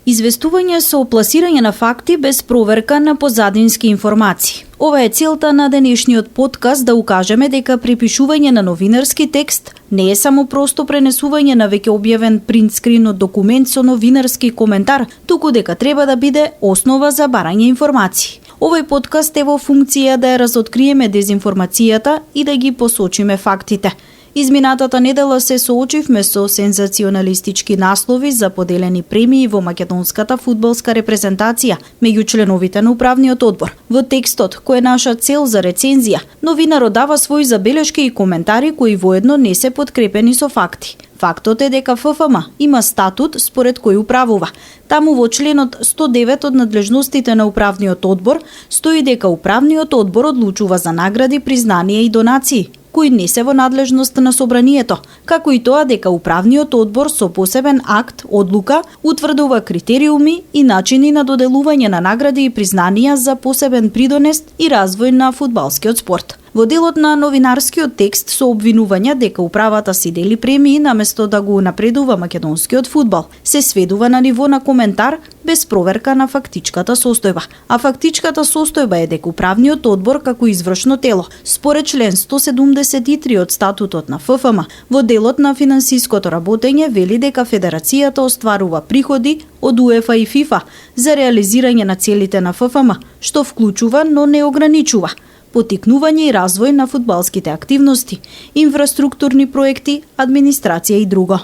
Известување со пласирање на факти без проверка на позадински информации. Ова е целта на денешниот подкаст, да укажеме дека припишување на новинарски текст не е само просто пренесување на веќе објавен принтскрин од документ со новинарски коментар, туку дека треба да биде основа за барање информации. Овој подкаст е во функција да ја разоткриеме дезинформацијата и да ги посочиме фактите. Изминатата недела се соочивме со сензационалистички наслови за поделени премии во македонската фудбалска репрезентација меѓу членовите на управниот одбор. Во текстот, кој е наша цел за рецензија, новинарот дава своји забелешки и коментари кои воедно не се подкрепени со факти. Фактот е дека ФФМ има статут според кој управува. Таму во членот 109 од надлежностите на управниот одбор стои дека управниот одбор одлучува за награди, признанија и донации, кои не се во надлежност на собранието, како и тоа дека управниот одбор со посебен акт, одлука, утврдува критериуми и начини на доделување на награди и признанија за посебен придонес и развој на фудбалскиот спорт. Во делот на новинарскиот текст со обвинувања дека управата си дели премии наместо да го напредува македонскиот фудбал, се сведува на ниво на коментар без проверка на фактичката состојба. А фактичката состојба е дека управниот одбор како извршно тело, според член 173 од статутот на ФФМ, во делот на финансиското работење вели дека федерацијата остварува приходи од УЕФА и ФИФА за реализирање на целите на ФФМ, што вклучува, но не ограничува потикнување и развој на фудбалските активности, инфраструктурни проекти, администрација и друго.